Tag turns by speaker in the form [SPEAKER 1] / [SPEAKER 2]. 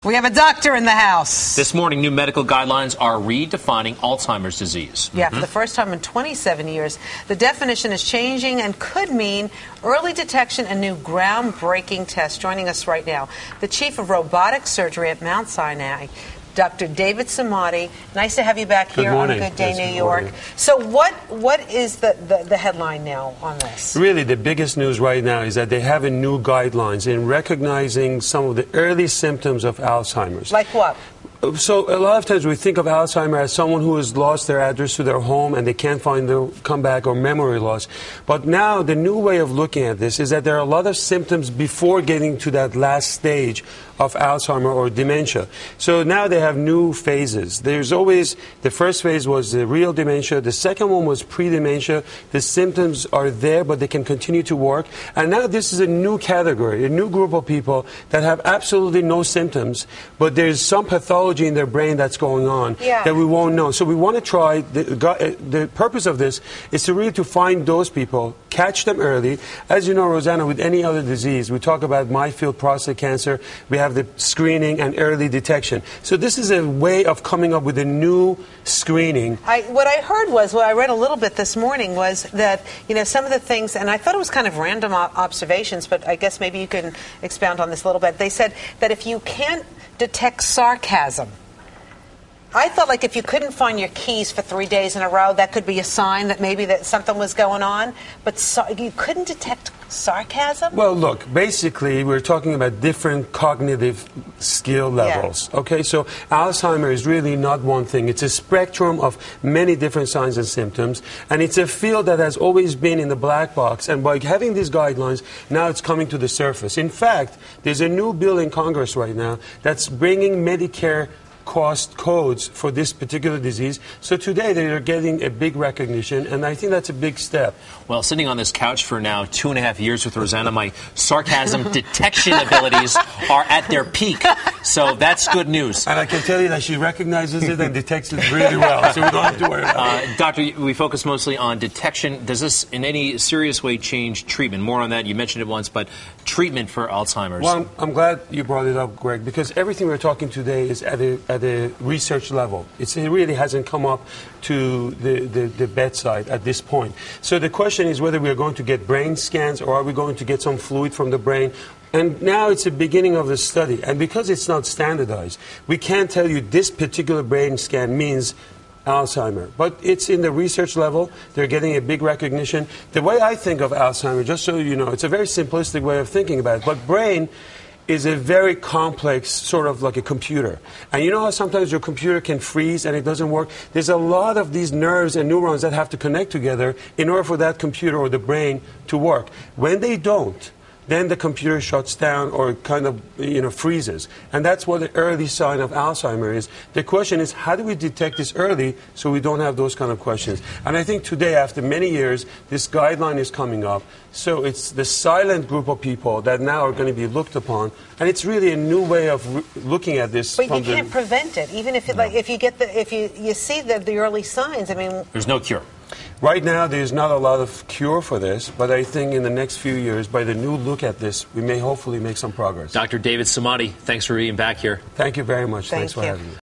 [SPEAKER 1] We have a doctor in the house.
[SPEAKER 2] This morning, new medical guidelines are redefining Alzheimer's disease.
[SPEAKER 1] Yeah, for the first time in 27 years, the definition is changing and could mean early detection and new groundbreaking tests. Joining us right now, the chief of robotic surgery at Mount Sinai, Dr. David Samadi. Nice to have you back here on Good Day New York. So what is the headline now on this?
[SPEAKER 3] Really, the biggest news right now is that they have a new guidelines in recognizing some of the early symptoms of Alzheimer's.
[SPEAKER 1] Like what?
[SPEAKER 3] So a lot of times we think of Alzheimer as someone who has lost their address to their home and they can't find their comeback or memory loss. But now the new way of looking at this is that there are a lot of symptoms before getting to that last stage of Alzheimer or dementia. So now they have new phases. There's always, the first phase was the real dementia. The second one was pre-dementia. The symptoms are there, but they can continue to work. And now this is a new category, a new group of people that have absolutely no symptoms, but there's some pathology in their brain that's going on that we won't know. So we want to try, the purpose of this is to really to find those people, catch them early. As you know, Rosanna, with any other disease, we talk about my field, prostate cancer, we have the screening and early detection. So this is a way of coming up with a new screening.
[SPEAKER 1] What I heard was, what I read a little bit this morning was that, you know, some of the things, and I thought it was kind of random observations, but I guess maybe you can expound on this a little bit. They said that if you can't detect sarcasm, I thought like if you couldn't find your keys for 3 days in a row, that could be a sign that maybe that something was going on. But you couldn't detect sarcasm?
[SPEAKER 3] Well, look, basically we're talking about different cognitive skill levels. Yeah. Okay, so Alzheimer is really not one thing. It's a spectrum of many different signs and symptoms, and it's a field that has always been in the black box, and by having these guidelines, now it's coming to the surface. In fact, there's a new bill in Congress right now that's bringing Medicare cost codes for this particular disease. So today they are getting a big recognition, and I think that's a big step.
[SPEAKER 2] Well, sitting on this couch for now 2.5 years with Rosanna, my sarcasm detection abilities are at their peak. So that's good news.
[SPEAKER 3] And I can tell you that she recognizes it and detects it really well, so we don't have to worry about it.
[SPEAKER 2] Doctor, we focus mostly on detection. Does this in any serious way change treatment? More on that. You mentioned it once, but treatment for Alzheimer's.
[SPEAKER 3] Well, I'm glad you brought it up, Greg, because everything we're talking today is at a research level. It really hasn't come up to the bedside at this point. So the question is whether we're going to get brain scans or are we going to get some fluid from the brain. And now it's the beginning of the study. And because it's not standardized, we can't tell you this particular brain scan means Alzheimer. But it's in the research level. They're getting a big recognition. The way I think of Alzheimer, just so you know, it's a very simplistic way of thinking about it. But brain is a very complex, sort of like a computer. And you know how sometimes your computer can freeze and it doesn't work? There's a lot of these nerves and neurons that have to connect together in order for that computer or the brain to work. When they don't, then the computer shuts down or kind of, freezes. And that's what the early sign of Alzheimer is. The question is, how do we detect this early so we don't have those kind of questions? And I think today, after many years, this guideline is coming up. So it's the silent group of people that now are going to be looked upon. And it's really a new way of looking at this.
[SPEAKER 1] But you can't prevent it. Even if, if you see the early signs, I mean...
[SPEAKER 2] There's no cure.
[SPEAKER 3] Right now, there's not a lot of cure for this, but I think in the next few years, by the new look at this, we may hopefully make some progress.
[SPEAKER 2] Dr. David Samadi, thanks for being back here.
[SPEAKER 3] Thanks for having me.